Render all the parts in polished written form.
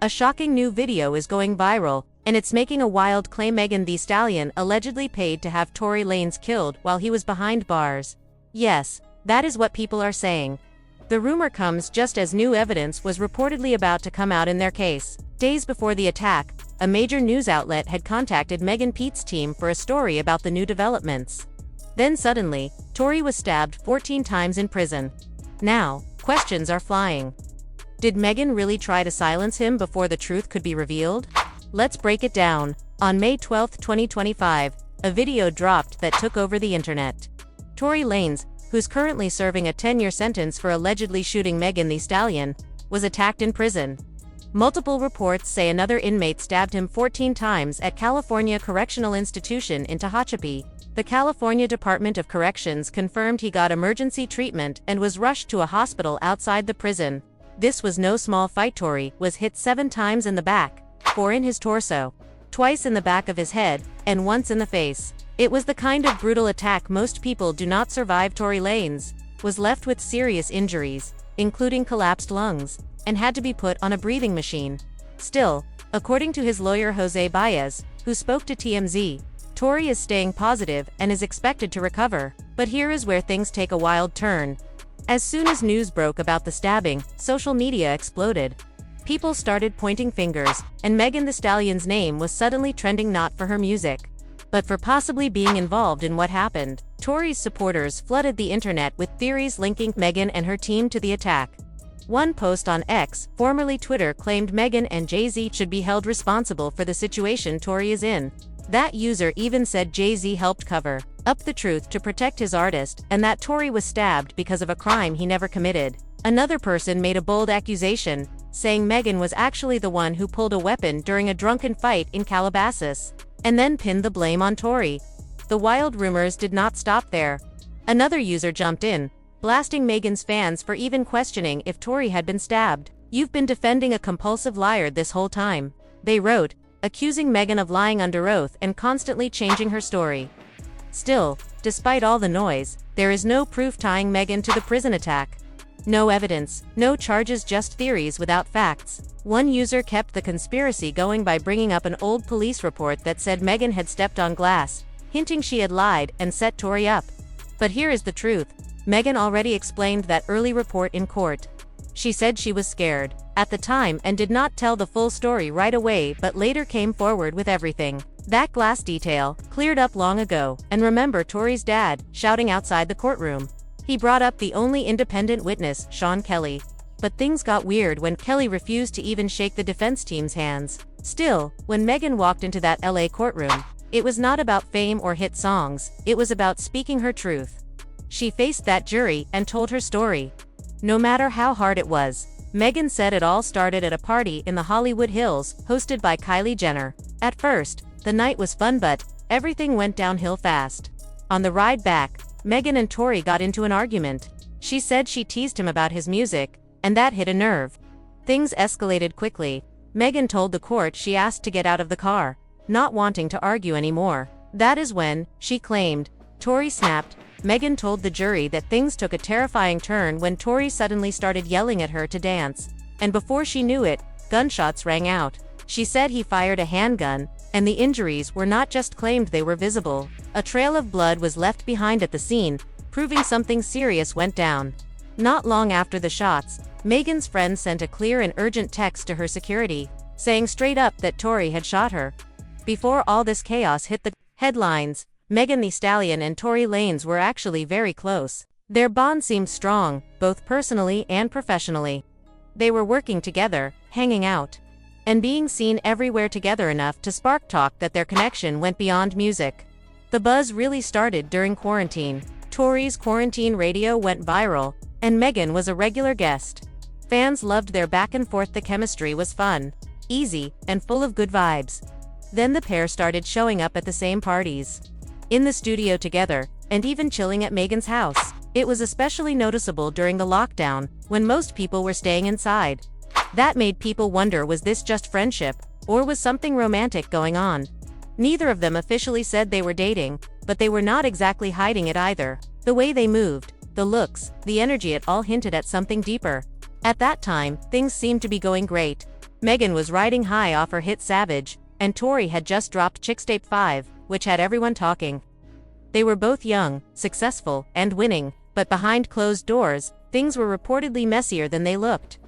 A shocking new video is going viral, and it's making a wild claim. Megan Thee Stallion allegedly paid to have Tory Lanez killed while he was behind bars. Yes, that is what people are saying. The rumor comes just as new evidence was reportedly about to come out in their case. Days before the attack, a major news outlet had contacted Megan Pete's team for a story about the new developments. Then suddenly, Tory was stabbed 14 times in prison. Now, questions are flying. Did Megan really try to silence him before the truth could be revealed? Let's break it down. On May 12, 2025, a video dropped that took over the internet. Tory Lanez, who's currently serving a 10-year sentence for allegedly shooting Megan Thee Stallion, was attacked in prison. Multiple reports say another inmate stabbed him 14 times at California Correctional Institution in Tehachapi. The California Department of Corrections confirmed he got emergency treatment and was rushed to a hospital outside the prison. This was no small fight. Tory was hit 7 times in the back, 4 in his torso, twice in the back of his head, and once in the face. It was the kind of brutal attack most people do not survive. Tory Lanez was left with serious injuries, including collapsed lungs, and had to be put on a breathing machine. Still, according to his lawyer Jose Baez, who spoke to TMZ, Tory is staying positive and is expected to recover. But here is where things take a wild turn. As soon as news broke about the stabbing, social media exploded. People started pointing fingers, and Megan Thee Stallion's name was suddenly trending, not for her music, but for possibly being involved in what happened. Tory's supporters flooded the internet with theories linking Megan and her team to the attack. One post on X, formerly Twitter, claimed Megan and Jay-Z should be held responsible for the situation Tory is in. That user even said Jay-Z helped cover up the truth to protect his artist, and that Tory was stabbed because of a crime he never committed. Another person made a bold accusation, saying Megan was actually the one who pulled a weapon during a drunken fight in Calabasas, and then pinned the blame on Tory. The wild rumors did not stop there. Another user jumped in, blasting Megan's fans for even questioning if Tory had been stabbed. "You've been defending a compulsive liar this whole time," they wrote, accusing Megan of lying under oath and constantly changing her story. Still, despite all the noise, there is no proof tying Megan to the prison attack. No evidence, no charges, just theories without facts. One user kept the conspiracy going by bringing up an old police report that said Megan had stepped on glass, hinting she had lied and set Tory up. But here is the truth. Megan already explained that early report in court. She said she was scared at the time and did not tell the full story right away, but later came forward with everything. That glass detail cleared up long ago. And remember Tory's dad shouting outside the courtroom? He brought up the only independent witness, Sean Kelly. But things got weird when Kelly refused to even shake the defense team's hands. Still, when Megan walked into that LA courtroom, it was not about fame or hit songs, it was about speaking her truth. She faced that jury and told her story. No matter how hard it was. Megan said it all started at a party in the Hollywood Hills, hosted by Kylie Jenner. At first, the night was fun, but everything went downhill fast. On the ride back, Megan and Tory got into an argument. She said she teased him about his music, and that hit a nerve. Things escalated quickly. Megan told the court she asked to get out of the car, not wanting to argue anymore. That is when, she claimed, Tory snapped. Megan told the jury that things took a terrifying turn when Tory suddenly started yelling at her to dance, and before she knew it, gunshots rang out. She said he fired a handgun, and the injuries were not just claimed, they were visible. A trail of blood was left behind at the scene, proving something serious went down. Not long after the shots, Megan's friend sent a clear and urgent text to her security, saying straight up that Tory had shot her. Before all this chaos hit the headlines, Megan Thee Stallion and Tory Lanez were actually very close. Their bond seemed strong, both personally and professionally. They were working together, hanging out, and being seen everywhere together enough to spark talk that their connection went beyond music. The buzz really started during quarantine. Tory's quarantine radio went viral, and Megan was a regular guest. Fans loved their back and forth. The chemistry was fun, easy, and full of good vibes. Then the pair started showing up at the same parties, in the studio together, and even chilling at Megan's house. It was especially noticeable during the lockdown, when most people were staying inside. That made people wonder, was this just friendship, or was something romantic going on? Neither of them officially said they were dating, but they were not exactly hiding it either. The way they moved, the looks, the energy, it all hinted at something deeper. At that time, things seemed to be going great. Megan was riding high off her hit Savage, and Tory had just dropped Chickstape 5, which had everyone talking. They were both young, successful, and winning, but behind closed doors, things were reportedly messier than they looked.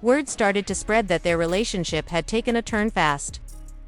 Word started to spread that their relationship had taken a turn fast.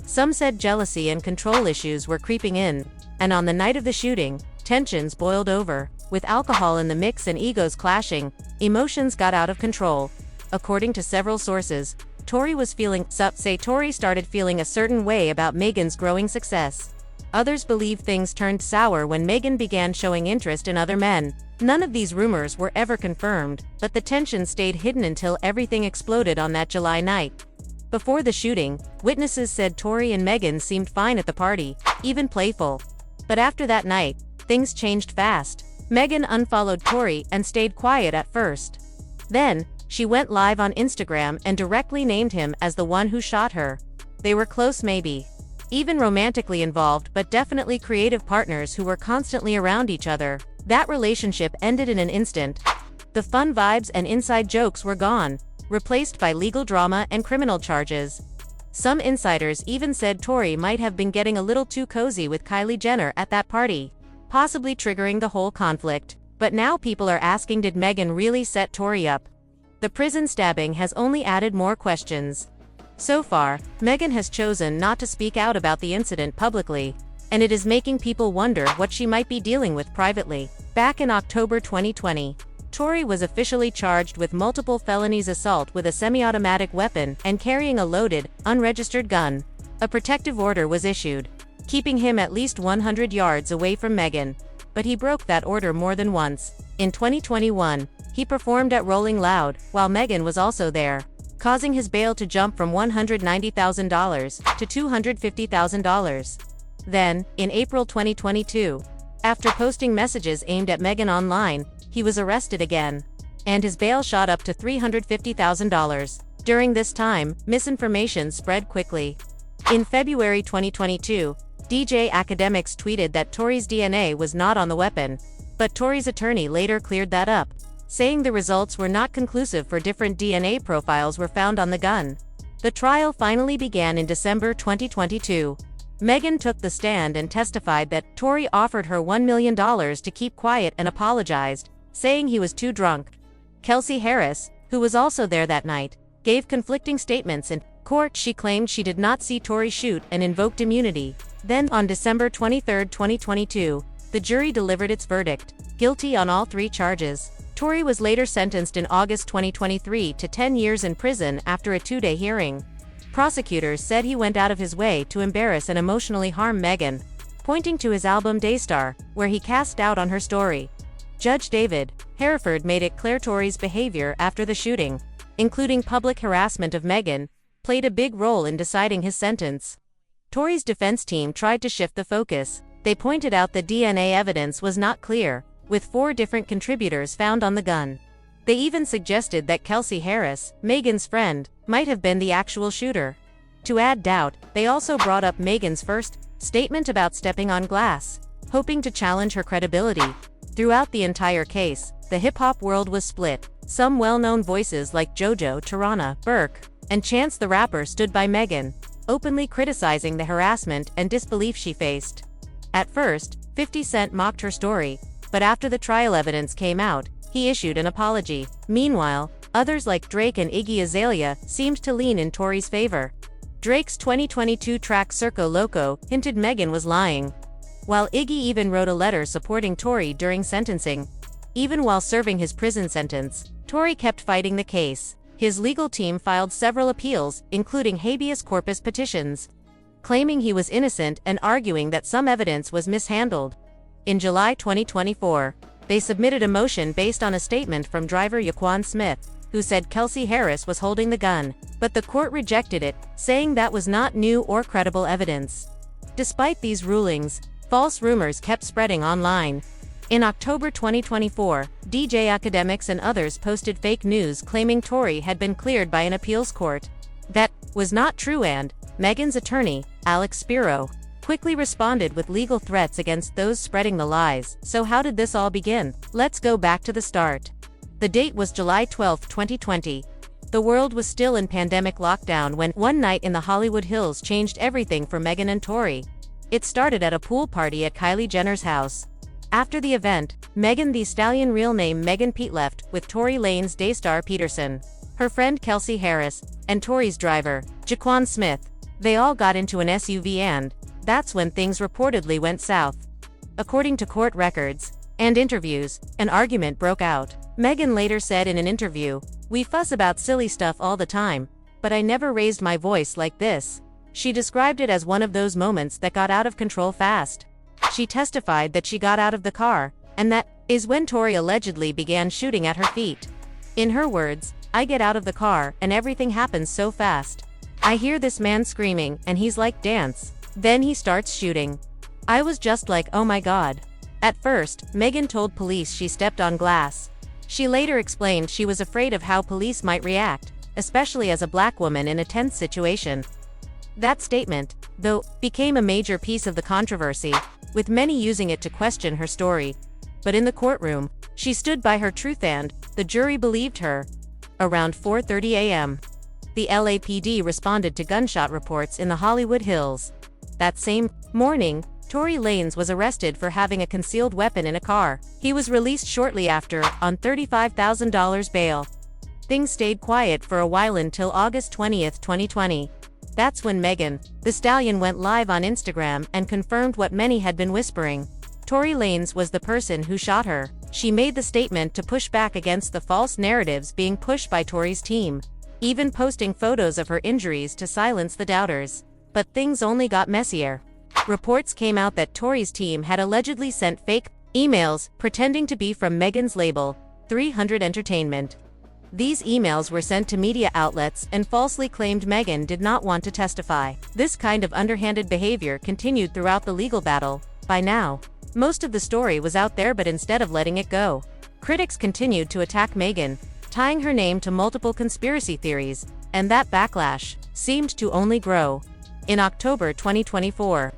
Some said jealousy and control issues were creeping in, and on the night of the shooting, tensions boiled over. With alcohol in the mix and egos clashing, emotions got out of control. According to several sources, Tory started feeling a certain way about Megan's growing success. Others believe things turned sour when Megan began showing interest in other men. None of these rumors were ever confirmed, but the tension stayed hidden until everything exploded on that July night. Before the shooting, witnesses said Tory and Megan seemed fine at the party, even playful. But after that night, things changed fast. Megan unfollowed Tory and stayed quiet at first. Then, she went live on Instagram and directly named him as the one who shot her. They were close, maybe even romantically involved, but definitely creative partners who were constantly around each other. That relationship ended in an instant. The fun vibes and inside jokes were gone, replaced by legal drama and criminal charges. Some insiders even said Tory might have been getting a little too cozy with Kylie Jenner at that party, possibly triggering the whole conflict. But now people are asking, did Megan really set Tory up? The prison stabbing has only added more questions. So far, Megan has chosen not to speak out about the incident publicly, and it is making people wonder what she might be dealing with privately. Back in October 2020, Tory was officially charged with multiple felonies: assault with a semi-automatic weapon and carrying a loaded, unregistered gun. A protective order was issued, keeping him at least 100 yards away from Megan, but he broke that order more than once. In 2021, he performed at Rolling Loud, while Megan was also there, causing his bail to jump from $190,000 to $250,000. Then, in April 2022, after posting messages aimed at Megan online, he was arrested again, and his bail shot up to $350,000. During this time, misinformation spread quickly. In February 2022, DJ Academics tweeted that Tory's DNA was not on the weapon, but Tory's attorney later cleared that up, saying the results were not conclusive for different DNA profiles were found on the gun. The trial finally began in December 2022. Megan took the stand and testified that Tory offered her $1 million to keep quiet and apologized, saying he was too drunk. Kelsey Harris, who was also there that night, gave conflicting statements in court. She claimed she did not see Tory shoot and invoked immunity. Then, on December 23, 2022, the jury delivered its verdict, guilty on all 3 charges. Tory was later sentenced in August 2023 to 10 years in prison after a 2-day hearing. Prosecutors said he went out of his way to embarrass and emotionally harm Megan, pointing to his album Daystar, where he cast doubt on her story. Judge David Hereford made it clear Tory's behavior after the shooting, including public harassment of Megan, played a big role in deciding his sentence. Tory's defense team tried to shift the focus. They pointed out the DNA evidence was not clear, with 4 different contributors found on the gun. They even suggested that Kelsey Harris, Megan's friend, might have been the actual shooter. To add doubt, they also brought up Megan's first statement about stepping on glass, hoping to challenge her credibility. Throughout the entire case, the hip-hop world was split. Some well-known voices like JoJo, Tarana, Burke, and Chance the Rapper stood by Megan, openly criticizing the harassment and disbelief she faced. At first, 50 Cent mocked her story, but after the trial evidence came out, he issued an apology. Meanwhile, others like Drake and Iggy Azalea seemed to lean in Tory's favor. Drake's 2022 track Circo Loco hinted Megan was lying, while Iggy even wrote a letter supporting Tory during sentencing. Even while serving his prison sentence, Tory kept fighting the case. His legal team filed several appeals, including habeas corpus petitions, claiming he was innocent and arguing that some evidence was mishandled. In July 2024, they submitted a motion based on a statement from driver Yaquan Smith, who said Kelsey Harris was holding the gun, but the court rejected it, saying that was not new or credible evidence. Despite these rulings, false rumors kept spreading online. In October 2024, DJ Academics and others posted fake news claiming Tory had been cleared by an appeals court. That was not true, and Megan's attorney, Alex Spiro, quickly responded with legal threats against those spreading the lies. So how did this all begin? Let's go back to the start. The date was July 12, 2020. The world was still in pandemic lockdown when one night in the Hollywood Hills changed everything for Megan and Tory. It started at a pool party at Kylie Jenner's house. After the event, Megan Thee Stallion, real name Megan Pete, left with Tory Lanez Daystar Peterson, her friend Kelsey Harris, and Tory's driver, Jaquan Smith. They all got into an SUV and that's when things reportedly went south. According to court records and interviews, an argument broke out. Megan later said in an interview, "We fuss about silly stuff all the time, but I never raised my voice like this." She described it as one of those moments that got out of control fast. She testified that she got out of the car, and that is when Tory allegedly began shooting at her feet. In her words, "I get out of the car, and everything happens so fast. I hear this man screaming, and he's like, 'Dance.' Then he starts shooting. I was just like, oh my God." At first, Megan told police she stepped on glass. She later explained she was afraid of how police might react, especially as a black woman in a tense situation. That statement, though, became a major piece of the controversy, with many using it to question her story. But in the courtroom, she stood by her truth and the jury believed her. Around 4:30 a.m., the LAPD responded to gunshot reports in the Hollywood Hills. That same morning, Tory Lanez was arrested for having a concealed weapon in a car. He was released shortly after, on $35,000 bail. Things stayed quiet for a while until August 20, 2020. That's when Megan Thee Stallion went live on Instagram and confirmed what many had been whispering. Tory Lanez was the person who shot her. She made the statement to push back against the false narratives being pushed by Tory's team, even posting photos of her injuries to silence the doubters. But things only got messier. Reports came out that Tory's team had allegedly sent fake emails pretending to be from Megan's label, 300 Entertainment. These emails were sent to media outlets and falsely claimed Megan did not want to testify. This kind of underhanded behavior continued throughout the legal battle. By now, most of the story was out there, but instead of letting it go, critics continued to attack Megan, tying her name to multiple conspiracy theories, and that backlash seemed to only grow. In October 2024,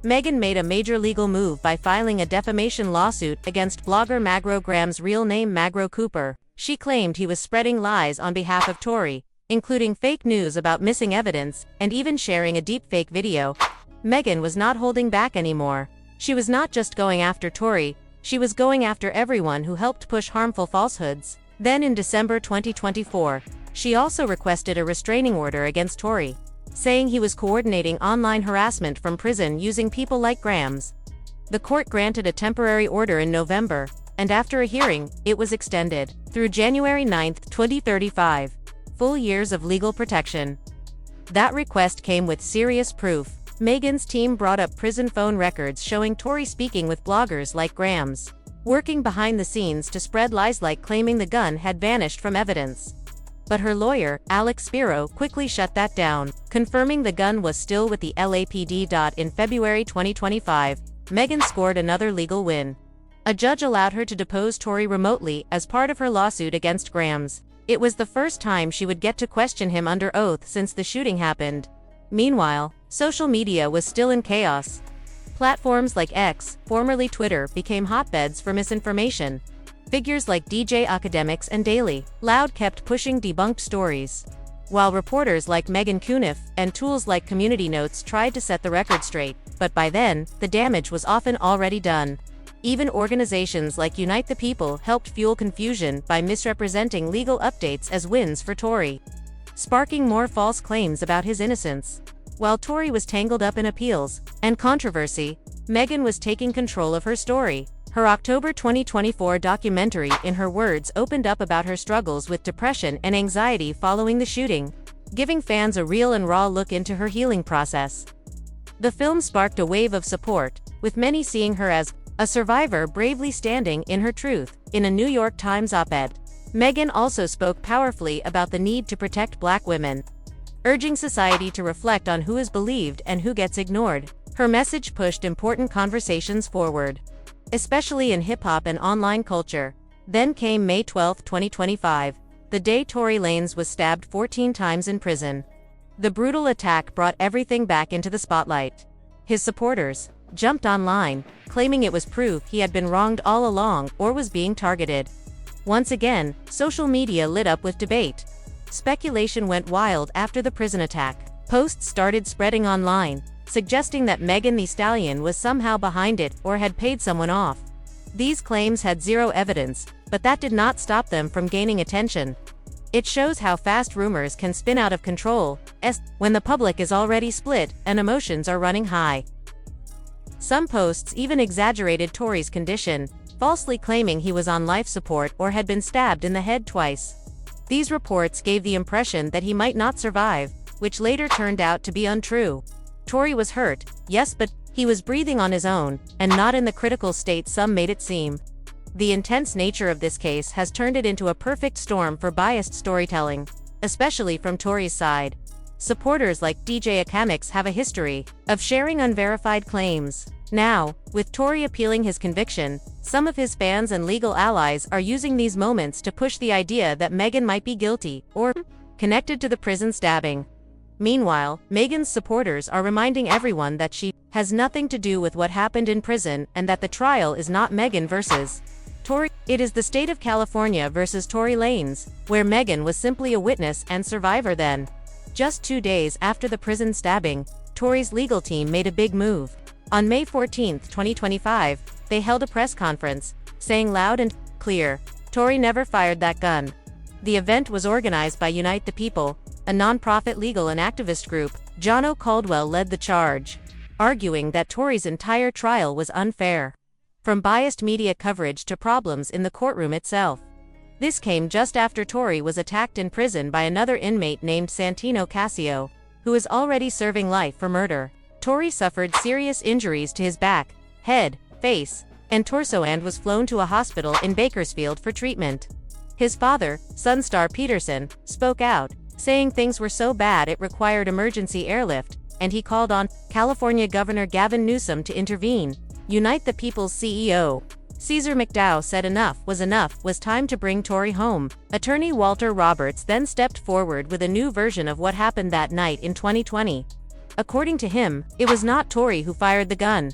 Megan made a major legal move by filing a defamation lawsuit against blogger Magro Graham's real name Magro Cooper. She claimed he was spreading lies on behalf of Tory, including fake news about missing evidence, and even sharing a deepfake video. Megan was not holding back anymore. She was not just going after Tory, she was going after everyone who helped push harmful falsehoods. Then in December 2024, she also requested a restraining order against Tory, saying he was coordinating online harassment from prison using people like Graham's. The court granted a temporary order in November, and after a hearing, it was extended through January 9, 2035. Full years of legal protection. That request came with serious proof. Megan's team brought up prison phone records showing Tory speaking with bloggers like Graham's, working behind the scenes to spread lies like claiming the gun had vanished from evidence. But her lawyer, Alex Spiro, quickly shut that down, confirming the gun was still with the LAPD. In February 2025, Megan scored another legal win. A judge allowed her to depose Tory remotely as part of her lawsuit against Graham's. It was the first time she would get to question him under oath since the shooting happened. Meanwhile, social media was still in chaos. Platforms like X, formerly Twitter, became hotbeds for misinformation. Figures like DJ Academics and Daily Loud kept pushing debunked stories, while reporters like Megan Cuniff and tools like Community Notes tried to set the record straight. But by then, the damage was often already done. Even organizations like Unite the People helped fuel confusion by misrepresenting legal updates as wins for Tory, sparking more false claims about his innocence. While Tory was tangled up in appeals and controversy, Megan was taking control of her story. Her October 2024 documentary, In Her Words, opened up about her struggles with depression and anxiety following the shooting, giving fans a real and raw look into her healing process. The film sparked a wave of support, with many seeing her as a survivor bravely standing in her truth. In a New York Times op-ed, Megan also spoke powerfully about the need to protect Black women, urging society to reflect on who is believed and who gets ignored. Her message pushed important conversations forward, especially in hip-hop and online culture. Then came May 12, 2025, the day Tory Lanez was stabbed 14 times in prison. The brutal attack brought everything back into the spotlight. His supporters jumped online, claiming it was proof he had been wronged all along or was being targeted. Once again, social media lit up with debate. Speculation went wild after the prison attack. Posts started spreading online, suggesting that Megan Thee Stallion was somehow behind it or had paid someone off. These claims had zero evidence, but that did not stop them from gaining attention. It shows how fast rumors can spin out of control, when the public is already split and emotions are running high. Some posts even exaggerated Tory's condition, falsely claiming he was on life support or had been stabbed in the head twice. These reports gave the impression that he might not survive, which later turned out to be untrue. Tory was hurt, yes, but he was breathing on his own, and not in the critical state some made it seem. The intense nature of this case has turned it into a perfect storm for biased storytelling, especially from Tory's side. Supporters like DJ Akamiks have a history of sharing unverified claims. Now, with Tory appealing his conviction, some of his fans and legal allies are using these moments to push the idea that Megan might be guilty or connected to the prison stabbing. Meanwhile, Megan's supporters are reminding everyone that she has nothing to do with what happened in prison and that the trial is not Megan versus Tory. It is the state of California versus Tory Lanez, where Megan was simply a witness and survivor then. Just 2 days after the prison stabbing, Tory's legal team made a big move. On May 14, 2025, they held a press conference, saying loud and clear, "Tory never fired that gun." The event was organized by Unite the People, a non-profit legal and activist group. Jono Caldwell led the charge, arguing that Tory's entire trial was unfair. From biased media coverage to problems in the courtroom itself. This came just after Tory was attacked in prison by another inmate named Santino Casio, who is already serving life for murder. Tory suffered serious injuries to his back, head, face, and torso and was flown to a hospital in Bakersfield for treatment. His father, Sunstar Peterson, spoke out, saying things were so bad it required emergency airlift, and he called on California Governor Gavin Newsom to intervene. Unite the People's CEO, Caesar McDowell, said enough, was time to bring Tory home. Attorney Walter Roberts then stepped forward with a new version of what happened that night in 2020. According to him, it was not Tory who fired the gun.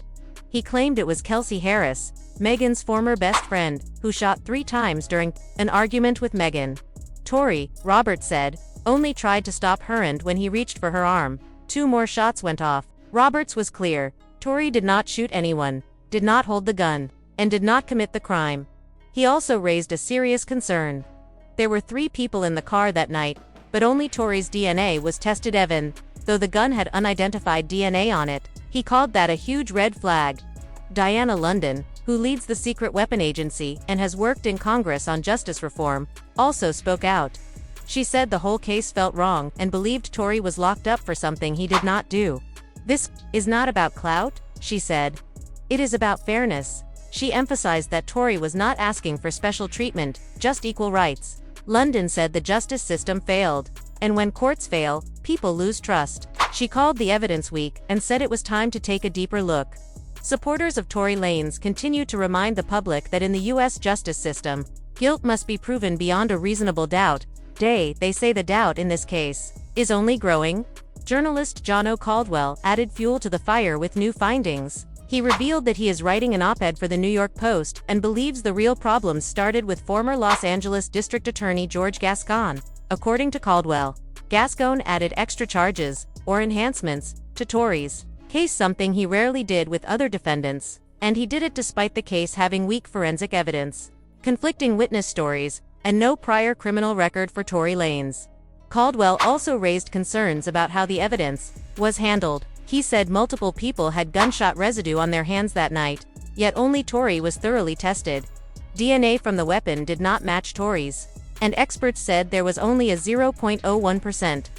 He claimed it was Kelsey Harris, Megan's former best friend, who shot 3 times during an argument with Megan. Tory, Roberts said, only tried to stop her, and when he reached for her arm, 2 more shots went off. Roberts was clear. Tory did not shoot anyone, did not hold the gun, and did not commit the crime. He also raised a serious concern. There were 3 people in the car that night, but only Tory's DNA was tested, though the gun had unidentified DNA on it. He called that a huge red flag. Diana London, who leads the Secret Weapon Agency and has worked in Congress on justice reform, also spoke out. She said the whole case felt wrong and believed Tory was locked up for something he did not do. "This is not about clout," she said. "It is about fairness." She emphasized that Tory was not asking for special treatment, just equal rights. London said the justice system failed, and when courts fail, people lose trust. She called the evidence weak and said it was time to take a deeper look. Supporters of Tory Lanez continue to remind the public that in the U.S. justice system, guilt must be proven beyond a reasonable doubt. They say the doubt in this case is only growing. Journalist Jono Caldwell added fuel to the fire with new findings. He revealed that he is writing an op-ed for the New York Post and believes the real problems started with former Los Angeles District Attorney George Gascon. According to Caldwell, Gascon added extra charges, or enhancements, to Tory's case, something he rarely did with other defendants, and he did it despite the case having weak forensic evidence, conflicting witness stories, and no prior criminal record for Tory Lanez. Caldwell also raised concerns about how the evidence was handled. He said multiple people had gunshot residue on their hands that night, yet only Tory was thoroughly tested. DNA from the weapon did not match Tory's, and experts said there was only a 0.01%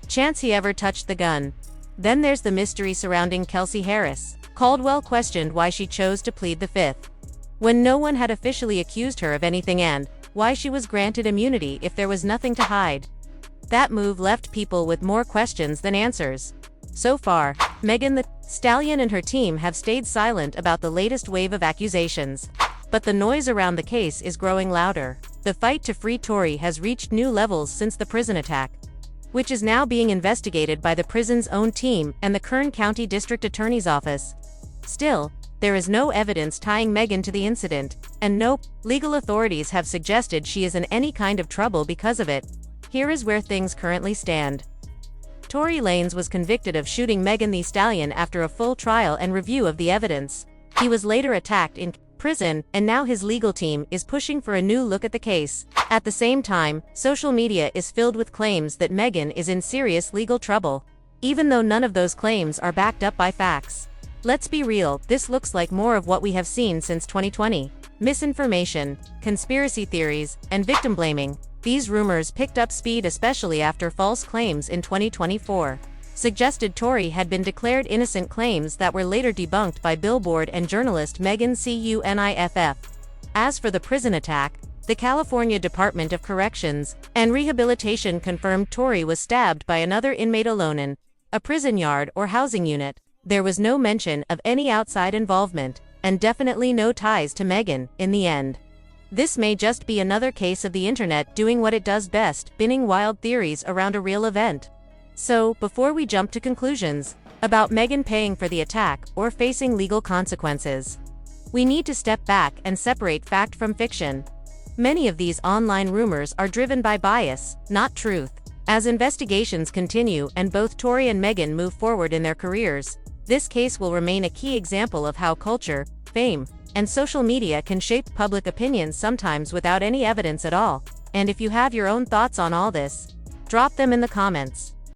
chance he ever touched the gun. Then there's the mystery surrounding Kelsey Harris. Caldwell questioned why she chose to plead the Fifth, when no one had officially accused her of anything, and why she was granted immunity if there was nothing to hide. That move left people with more questions than answers. So far, Megan Thee Stallion and her team have stayed silent about the latest wave of accusations. But the noise around the case is growing louder. The fight to free Tory has reached new levels since the prison attack, which is now being investigated by the prison's own team and the Kern County District Attorney's Office. Still, there is no evidence tying Megan to the incident, and no legal authorities have suggested she is in any kind of trouble because of it. Here is where things currently stand. Tory Lanez was convicted of shooting Megan Thee Stallion after a full trial and review of the evidence. He was later attacked in prison, and now his legal team is pushing for a new look at the case. At the same time, social media is filled with claims that Megan is in serious legal trouble, even though none of those claims are backed up by facts. Let's be real, this looks like more of what we have seen since 2020. Misinformation, conspiracy theories, and victim blaming. These rumors picked up speed especially after false claims in 2024 suggested Tory had been declared innocent, claims that were later debunked by Billboard and journalist Megan Thee. As for the prison attack, the California Department of Corrections and Rehabilitation confirmed Tory was stabbed by another inmate alone in a prison yard or housing unit. There was no mention of any outside involvement, and definitely no ties to Megan in the end. This may just be another case of the internet doing what it does best, spinning wild theories around a real event. So, before we jump to conclusions about Megan paying for the attack or facing legal consequences, we need to step back and separate fact from fiction. Many of these online rumors are driven by bias, not truth. As investigations continue and both Tory and Megan move forward in their careers, this case will remain a key example of how culture, fame, and social media can shape public opinion, sometimes without any evidence at all. And if you have your own thoughts on all this, drop them in the comments.